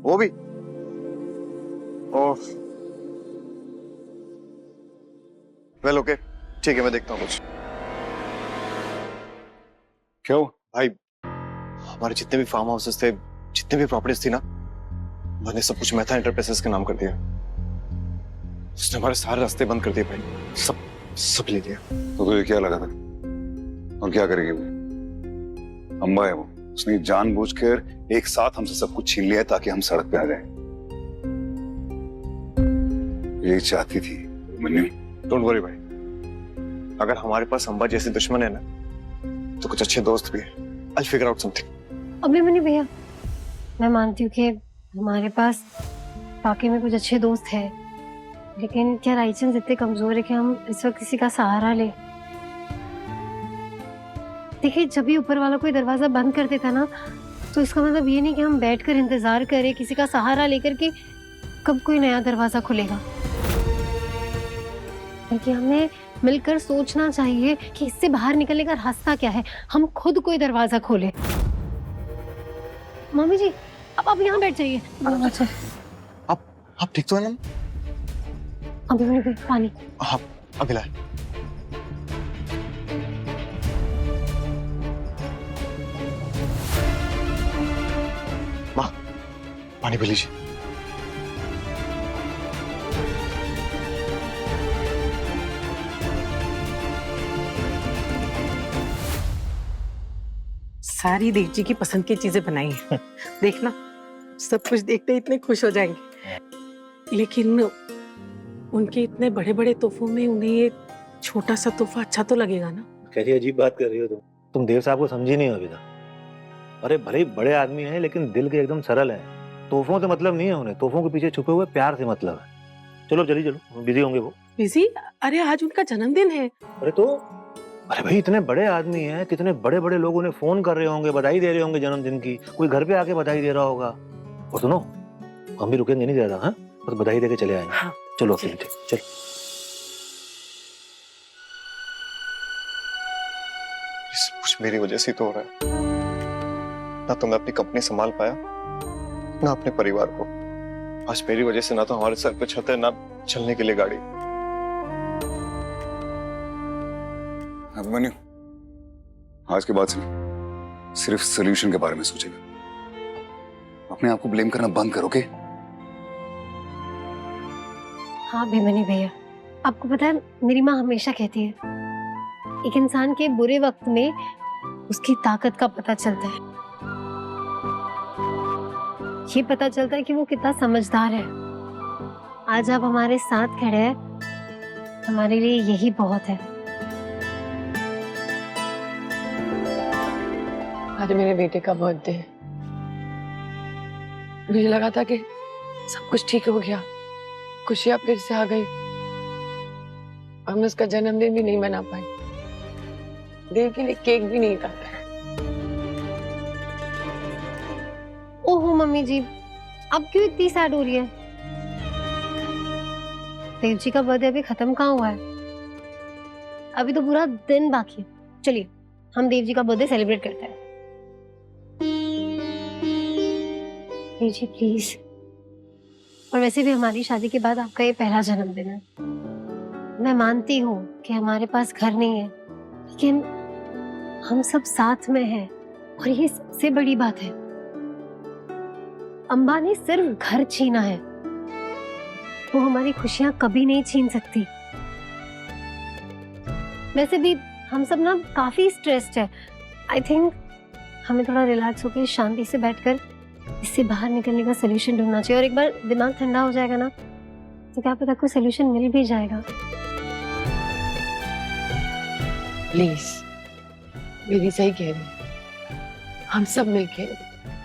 वो भी? ओह well okay, ठीक है, मैं देखता हूँ कुछ। क्यों भाई, हमारे जितने भी फार्म हाउसेस थे, जितने भी प्रॉपर्टीज थी ना, मैंने सब कुछ मेहता एंटरप्राइजेस के नाम कर दिया। उसने हमारे सारे रास्ते बंद कर दिए भाई, सब ले लिया। तो तुझे क्या लगा था और क्या करेगी वो? अम्बा है वो, उसने जानबूझकर एक साथ हमसे सब कुछ छीन लिया है ताकि हम सड़क पे आ जाएं। यही चाहती थी मन्नू। डोंट वरी भाई, अगर हमारे पास अंबा जैसे दुश्मन है ना, तो कुछ अच्छे दोस्त भी है। I'll figure out something। Abhimanyu भैया, मैं मानती हूँ कि हमारे पास वाकई में कुछ अच्छे दोस्त हैं, लेकिन क्या रायचंद इतने कमजोर है कि हम इस वक्त किसी का सहारा ले? देखिए, जब भी ऊपर वाला कोई दरवाजा बंद कर देता ना, तो इसका मतलब ये नहीं कि हम बैठकर इंतजार करें किसी का सहारा लेकर के कब कोई नया दरवाजा खुलेगा। बल्कि हमें मिलकर सोचना चाहिए कि इससे बाहर निकलने का रास्ता क्या है। हम खुद कोई दरवाजा खोले। मम्मी जी, अब यहाँ बैठ जाइए। अच्छा, आप ठीक तो है ना? अभी पानी। हाँ, अभी लाए। माँ, पानी पी लीजिए। सारी देव जी की पसंद की चीजें बनाई हैं। देखना, सब कुछ देखते ही इतने खुश हो जाएंगे। लेकिन उनके इतने बड़े बड़े तोहफों में उन्हें ये छोटा सा तोहफा अच्छा तो लगेगा ना? कैसी अजीब बात कर रही हो तुम देव साहब को समझी नहीं हो अभी तक। अरे भले ही बड़े आदमी हैं, लेकिन दिल के एकदम सरल हैं। तोहफों से मतलब नहीं है उन्हें, तोहफों के पीछे छुपे हुए प्यार से मतलब है। चलो चलिए, चलो, बिजी होंगे वो। बिजी? अरे आज उनका जन्मदिन है। अरे भाई, इतने बड़े आदमी हैं, कितने बड़े बड़े लोग उन्हें फोन कर रहे होंगे, बधाई दे रहे होंगे जन्मदिन की। कोई घर पे आके बधाई दे रहा होगा। और सुनो, हम भी रुकेंगे नहीं ज्यादा, हाँ? बस बधाई देके चले आएंगे। हाँ, चलो अकेले, चलो। सब कुछ मेरी वजह से तो हो रहा है। ना तो मैं अपनी कंपनी संभाल पाया, ना अपने परिवार को। आज मेरी वजह से ना तो हमारे सर पे छत है, ना चलने के लिए गाड़ी। अभिमन्यु, आज के बाद से सिर्फ सोल्यूशन के बारे में सोचेगा। अपने आप को ब्लेम करना बंद करो, ओके? हाँ अभिमन्यु भैया, आपको पता है मेरी माँ हमेशा कहती है, एक इंसान के बुरे वक्त में उसकी ताकत का पता चलता है। ये पता चलता है कि वो कितना समझदार है। आज आप हमारे साथ खड़े हैं, हमारे लिए यही बहुत है। आज मेरे बेटे का बर्थडे है। मुझे लगा था कि सब कुछ ठीक हो गया, खुशियां फिर से आ गई। हम उसका जन्मदिन भी नहीं मना पाए, देव के लिए केक भी नहीं काटा। ओहो मम्मी जी, अब क्यों इतनी सैड हो रही है? देव जी का बर्थडे अभी खत्म कहाँ हुआ है? अभी तो पूरा दिन बाकी है। चलिए हम देव जी का बर्थडे सेलिब्रेट करते हैं। देव जी प्लीज। और वैसे भी हमारी शादी के बाद आपका ये पहला जन्मदिन है। मैं मानती हूँ कि हमारे पास घर नहीं है, लेकिन हम सब साथ में हैं और ये सबसे बड़ी बात है। अम्बा ने सिर्फ घर छीना है, वो हमारी खुशियां कभी नहीं छीन सकती। वैसे भी हम सब ना काफी स्ट्रेस्ड है। आई थिंक हमें थोड़ा रिलैक्स होकर शांति से बैठकर इससे बाहर निकलने का सोल्यूशन ढूंढना चाहिए। और एक बार दिमाग ठंडा हो जाएगा ना, तो क्या पता कोई सोल्यूशन मिल भी जाएगा। प्लीज, मेरी सही कह रही है। हम सब मिलके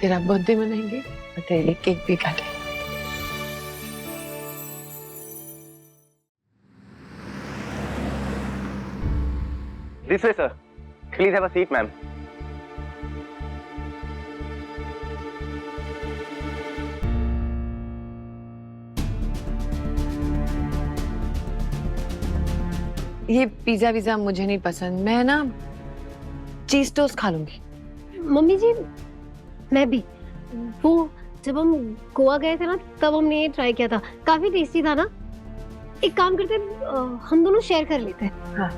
तेरा बर्थडे मनाएंगे और तेरे लिए केक भी काटेंगे। This way, sir. Please have a seat, ma'am. ये पिज्जा विज़ा मुझे नहीं पसंद, मैं ना चीज टोस्ट खा लूंगी। मम्मी जी, मैं भी। वो जब हम गोवा गए थे ना तब हमने ये ट्राई किया था, काफी टेस्टी था ना। एक काम करते हम दोनों शेयर कर लेते हैं। हाँ।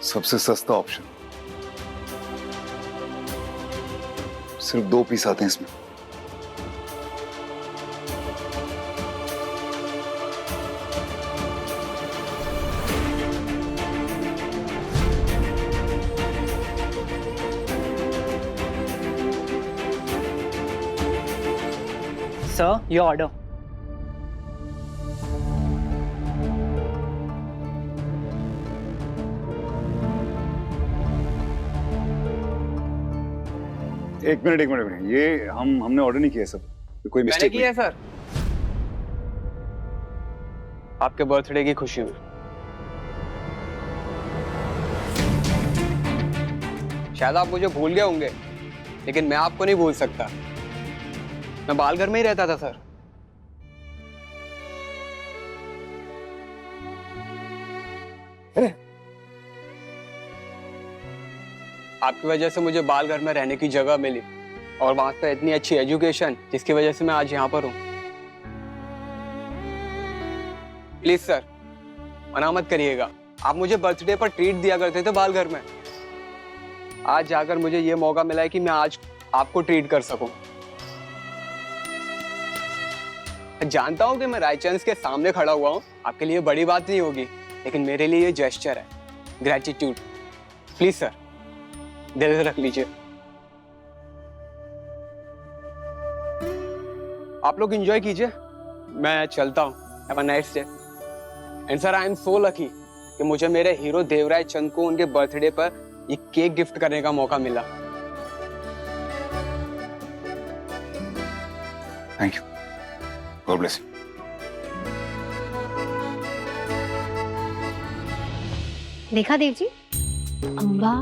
सबसे सस्ता ऑप्शन, सिर्फ 2 पीस आते हैं इसमें। Sir, your order. एक मिनट, ये हमने ऑर्डर नहीं किया सब, कोई मैंने मिस्टेक किया है सर, आपके बर्थडे की खुशी में। शायद आप मुझे भूल गए होंगे, लेकिन मैं आपको नहीं भूल सकता। मैं बालघर में ही रहता था सर। आपकी वजह से मुझे बालघर में रहने की जगह मिली और वहां पे इतनी अच्छी एजुकेशन, जिसकी वजह से मैं आज यहाँ पर हूँ। प्लीज सर, मना मत करिएगा। आप मुझे बर्थडे पर ट्रीट दिया करते थे बालघर में। आज जाकर मुझे ये मौका मिला है कि मैं आज आपको ट्रीट कर सकूं। जानता हूं कि मैं रायचंद के सामने खड़ा हुआ हूं, आपके लिए बड़ी बात नहीं होगी, लेकिन मेरे लिए ये जेस्चर है, ग्रेटिट्यूड। प्लीज सर, दिल से रख लीजिए। आप लोग एंजॉय कीजिए, मैं चलता हूं। Have a nice day. And sir, I am so lucky कि मुझे मेरे हीरो देवराज चंद को उनके बर्थडे पर ये केक गिफ्ट करने का मौका मिला। Thank you, God bless you. देखा देव जी, अम्बा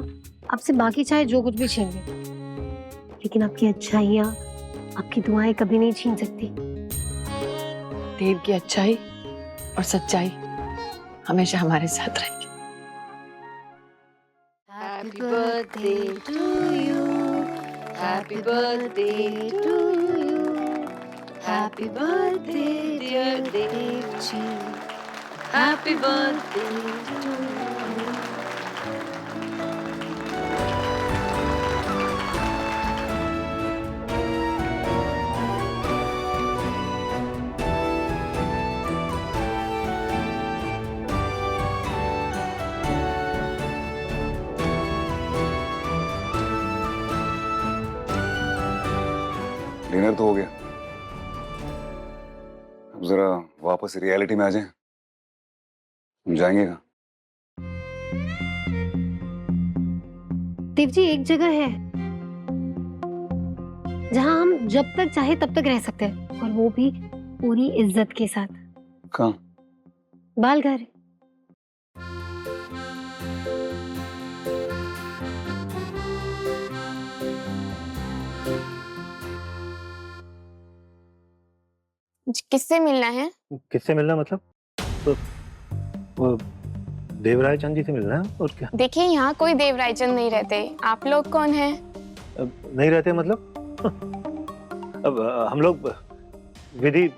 आपसे बाकी चाहे जो कुछ भी छीन ले, लेकिन आपकी अच्छाइयाँ, आपकी दुआएं कभी नहीं छीन सकती। देव की अच्छाई और सच्चाई हमेशा हमारे साथ रहेगी। Happy birthday to you. Happy birthday to you. Happy birthday dear Devji. Happy birthday to you. Dinner तो हो गया, अब जरा वापस रियलिटी में आ जाएं। हम जाएंगे कहाँ? देव जी, एक जगह है जहां हम जब तक चाहे तब तक रह सकते हैं, और वो भी पूरी इज्जत के साथ। कहाँ? बालघर। किससे मिलना है? किससे मिलना मतलब? तो वो देवराज चंद जी से मिलना है, और क्या? देखिए, यहाँ कोई देवराय चंद नहीं रहते। आप लोग कौन हैं? नहीं रहते मतलब? अब हम लोग विधि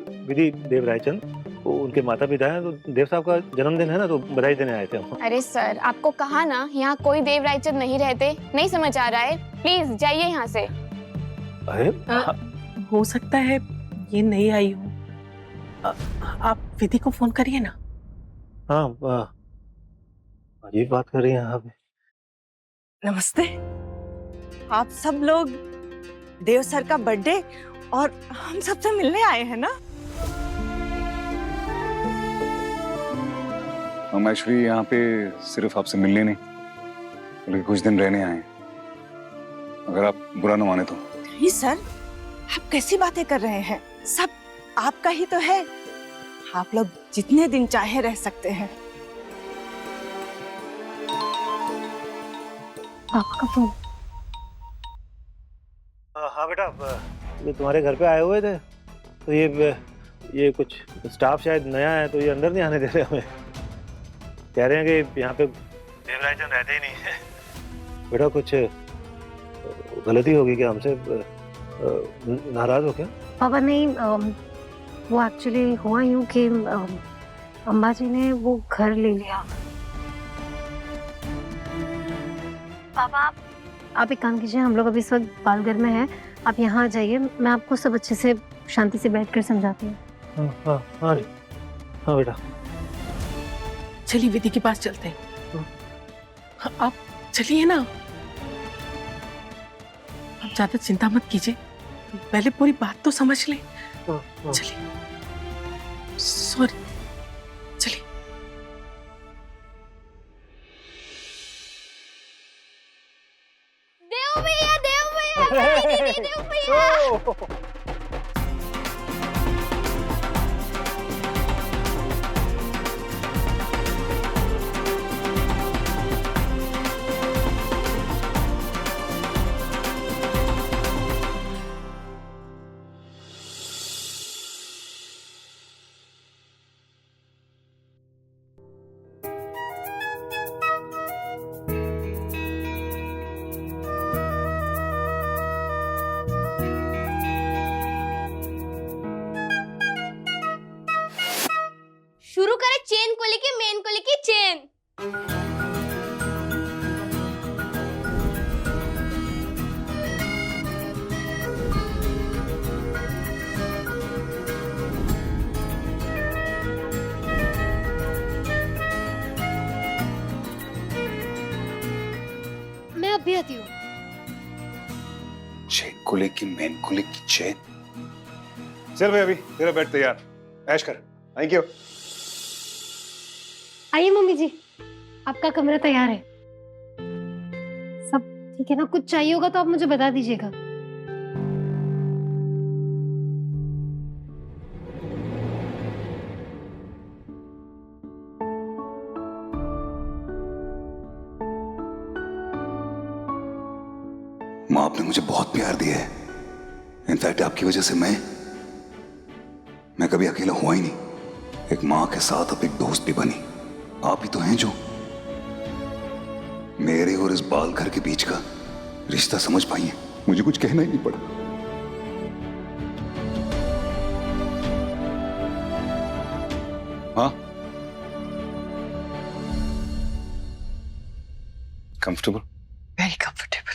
देवराज चंद, उनके माता पिता हैं, तो देव साहब का जन्मदिन है ना, तो बधाई देने आए थे हम। अरे सर, आपको कहा ना यहाँ कोई देवराय चंद नहीं रहते। नहीं समझ आ रहा है? प्लीज जाइए यहाँ से। अरे हो सकता है ये नहीं आई हो। आप विधि को फोन करिए ना। हाँ, अजीब बात कर रही हैं आप। नमस्ते। आप सब लोग देव सर का बर्थडे और हम सबसे मिलने आए हैं ना? हम एक्चुअली यहाँ पे सिर्फ आपसे मिलने नहीं, बल्कि कुछ दिन रहने आए हैं, अगर आप बुरा न माने तो। नहीं सर, आप कैसी बातें कर रहे हैं? सब आपका ही तो है। आप लोग जितने दिन चाहे रह सकते हैं। पापा का फोन। हाँ बेटा, ये तुम्हारे घर पे आए हुए थे, तो ये ये कुछ स्टाफ शायद नया है तो ये अंदर नहीं आने दे रहे हमें। कह रहे हैं कि यहाँ पे देवराजन रहते ही नहीं है। बेटा कुछ गलती होगी क्या हमसे? नाराज हो क्या? पापा नहीं, वो एक्चुअली हुआ यूं कि अम्बा जी ने वो घर ले लिया। पापा आप एक काम कीजिए, हम लोग अभी इस वक्त बालघर में हैं, आप यहाँ आ जाइए, मैं आपको सब अच्छे से शांति से बैठकर समझाती हूँ। हाँ बेटा। चलिए विधि के पास चलते हैं। हाँ, आप चलिए ना, आप ज्यादा चिंता मत कीजिए, पहले पूरी बात तो समझ लें। चलिए, सॉरी, चलिए। देव भैया, देव भैया। शुरू करें चेन को लेके, मेन को लेके चेन। मैं अब भी आती हूँ। चेन को लेके मेन को लेके चेन। चल भाई, अभी तेरा बेड तैयार, ऐश कर। Thank you. आइए मम्मी जी, आपका कमरा तैयार है। सब ठीक है ना? कुछ चाहिए होगा तो आप मुझे बता दीजिएगा। माँ, आपने मुझे बहुत प्यार दिया है। इनफैक्ट आपकी वजह से मैं कभी अकेला हुआ ही नहीं। एक माँ के साथ अब एक दोस्त भी बनी। आप ही तो हैं जो मेरे और इस बाल घर के बीच का रिश्ता समझ पाई हैं। मुझे कुछ कहना ही नहीं पड़ा। हाँ, comfortable? Very comfortable,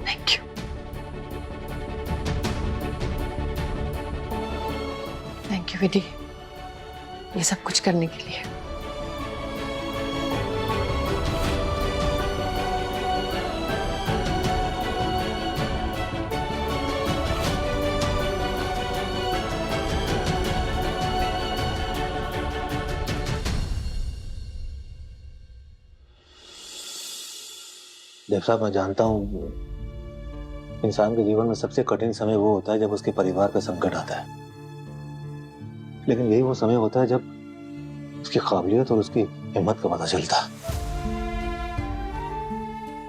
thank you. Thank you Vidhi, ये सब कुछ करने के लिए। देव साहब, मैं जानता हूँ इंसान के जीवन में सबसे कठिन समय वो होता है जब उसके परिवार पे संकट आता है, लेकिन यही वो समय होता है जब उसकी काबिलियत और उसकी हिम्मत का पता चलता है।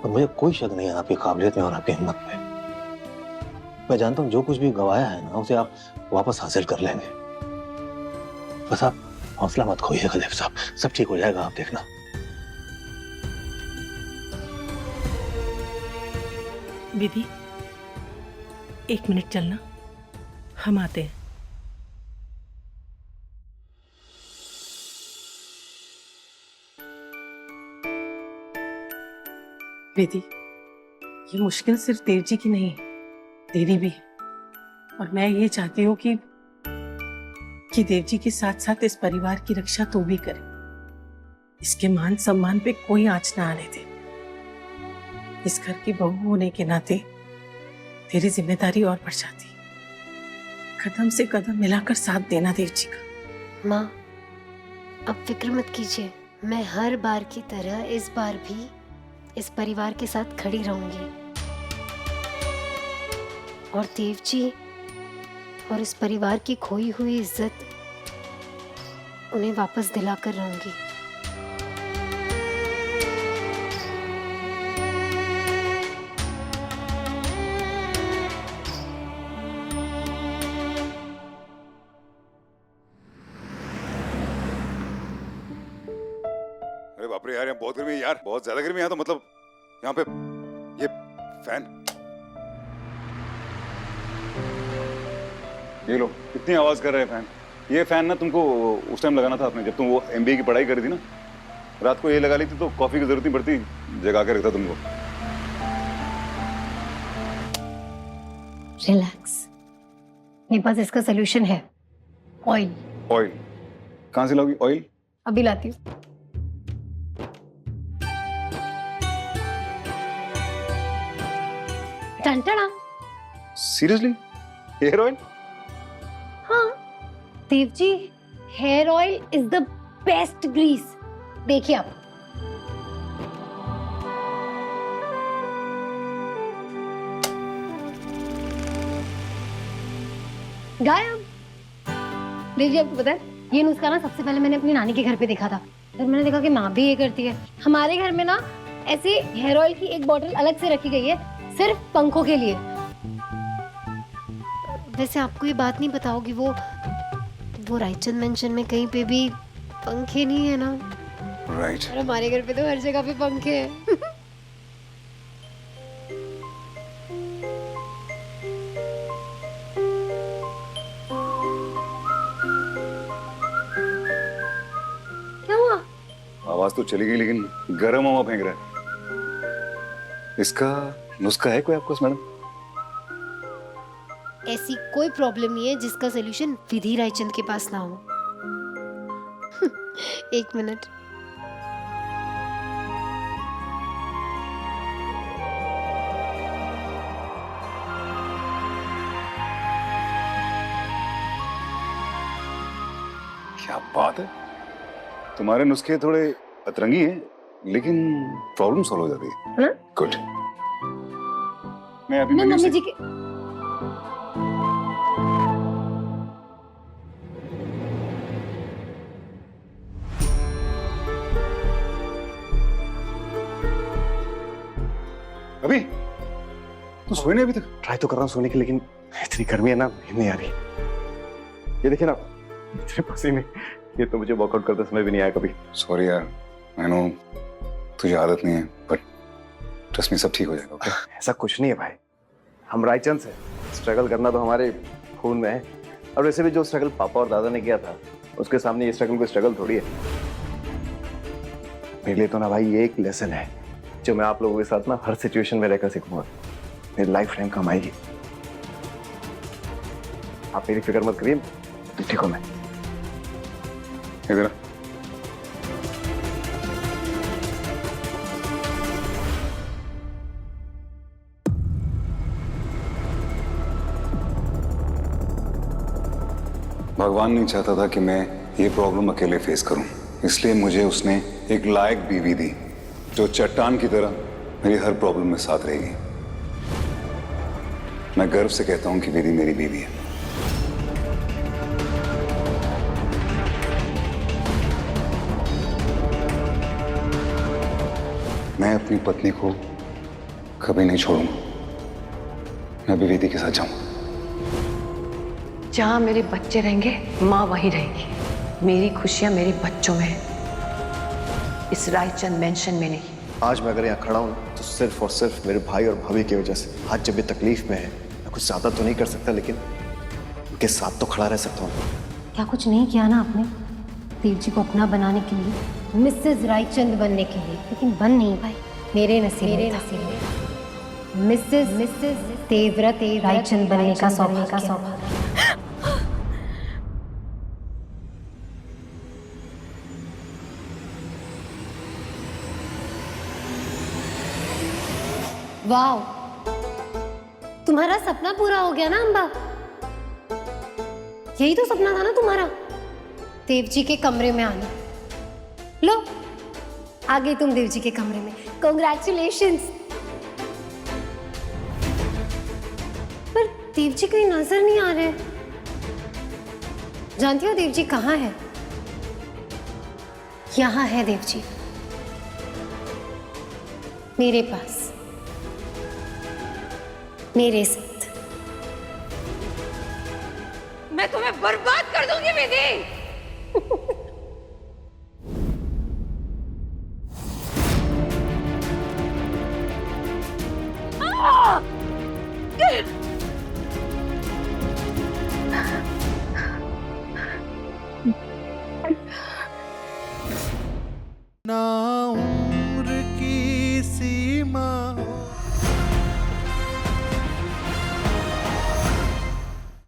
और मुझे कोई शक नहीं है आपकी काबिलियत में और आपकी हिम्मत में। मैं जानता हूँ जो कुछ भी गवाया है ना, उसे आप वापस हासिल कर लेंगे। बस आप हौसला मत खोइएगा देव साहब, सब ठीक हो जाएगा, आप देखना। विधि, 1 मिनट चलना, हम आते हैं। विधि, ये मुश्किल सिर्फ देव जी की नहीं, तेरी भी। और मैं ये चाहती हूँ कि देव जी के साथ साथ इस परिवार की रक्षा तो भी करे। इसके मान सम्मान पे कोई आंच ना आने दे। इस घर की बहू होने के नाते तेरी जिम्मेदारी और बढ़ जाती। कदम से कदम मिलाकर साथ देना देव जी का। माँ, अब फिक्र मत कीजिए, मैं हर बार की तरह इस बार भी इस परिवार के साथ खड़ी रहूंगी और देव जी और इस परिवार की खोई हुई इज्जत उन्हें वापस दिलाकर रहूंगी। रे यार, यहाँ बहुत गर्मी है यार, बहुत ज्यादा गर्मी है। यहाँ तो मतलब यहाँ पे ये फैन, ये लो कितनी आवाज कर रहे हैं फैन। ये फैन ना तुमको उस टाइम लगाना था आपने, जब तुम वो MBA की पढ़ाई करी थी ना, रात को ये लगा ली थी तो कॉफी की जरूरत नहीं पड़ती, जगा के रखता तुमको। रिलैक्स, मेरे पास इसका सोल्यूशन है। ऑयल। ऑयल? कहाँ से लाओगी ऑयल? अभी लाती हूँ। टंटड़ा। सीरियसली? Hair oil? हाँ Dev ji, hair oil is the best grease. देखिए आप। गायब। देव जी, आपको पता है ये नुस्खा ना सबसे पहले मैंने अपनी नानी के घर पे देखा था, फिर मैंने देखा कि माँ भी ये करती है। हमारे घर में ना ऐसे हेयर ऑयल की एक बोतल अलग से रखी गई है, सिर्फ पंखों के लिए। वैसे आपको ये बात नहीं पता होगी, वो रायचंद मेंशन में कहीं पे भी पंखे नहीं है ना। राइट। और हमारे घर पे तो हर जगह पे पंखे हैं। क्या हुआ? आवाज तो चली गई लेकिन गर्म हवा फेंक रहा है। इसका नुस्खा है कोई आपको मैडम? ऐसी कोई प्रॉब्लम नहीं है जिसका सोल्यूशन विधि रायचंद के पास ना हो। एक मिनट। क्या बात है, तुम्हारे नुस्खे थोड़े अतरंगी हैं लेकिन प्रॉब्लम सॉल्व हो जाती है। हाँ? गुड। मैं अभी मैं मेन्यू मम्मी से जी के अभी तो सोए नहीं अभी तक? ट्राई तो कर रहा हूँ सोने की, लेकिन इतनी गर्मी है ना, नींद नहीं आ रही। ये देखिए ना, इतने पसीने, ये तो मुझे वर्कआउट करते समय भी नहीं आया कभी। सॉरी यार, आई नो तुझे आदत नहीं है, बट ट्रस्ट मी सब ठीक हो जाएगा। ओके? ऐसा कुछ नहीं है भाई, हम रायचंद से स्ट्रगल करना तो हमारे खून में है। और वैसे भी जो स्ट्रगल पापा और दादा ने किया था, उसके सामने ये स्ट्रगल कोई स्ट्रगल थोड़ी है। मेरे लिए तो ना भाई ये एक लेसन है जो मैं आप लोगों के साथ ना हर सिचुएशन में रहकर सीखूंगा। मेरी लाइफ टाइम काम आएगी। आप मेरी फिक्र मत करिए, ठीक हूं मैं। इधर आ। भगवान नहीं चाहता था कि मैं ये प्रॉब्लम अकेले फेस करूं, इसलिए मुझे उसने एक लायक बीवी दी जो चट्टान की तरह मेरी हर प्रॉब्लम में साथ रहेगी। मैं गर्व से कहता हूं कि विधि मेरी बीवी है। मैं अपनी पत्नी को कभी नहीं छोड़ूंगा। मैं अभी विधि के साथ जाऊंगा। जहाँ मेरे बच्चे रहेंगे माँ वहीं रहेगी। मेरी खुशियाँ मेरे बच्चों में है, इस रायचंद मेंशन में नहीं। आज मैं अगर यहाँ खड़ा हूँ तो सिर्फ और सिर्फ मेरे भाई और भाभी की वजह से। आज जब ये तकलीफ में है, मैं कुछ ज्यादा तो नहीं कर सकता, लेकिन उनके साथ तो खड़ा रह सकता हूँ। क्या कुछ नहीं किया ना आपने देव जी को अपना बनाने के लिए, मिसेस रायचंद बनने के लिए, लेकिन बन नहीं पाई। मेरे नसीब में मिसेस देवव्रत रायचंद बनने का सौभाग्य। वाओ, तुम्हारा सपना पूरा हो गया ना अम्बा। यही तो सपना था ना तुम्हारा, देव जी के कमरे में आना। लो, आ गई तुम देव जी के कमरे में। कॉन्ग्रेचुलेशंस। पर देव जी कहीं नजर नहीं आ रहे। जानती हो देव जी कहाँ है? यहाँ है देव जी, मेरे पास, मेरे साथ। मैं तुम्हें बर्बाद कर दूंगी विधि। के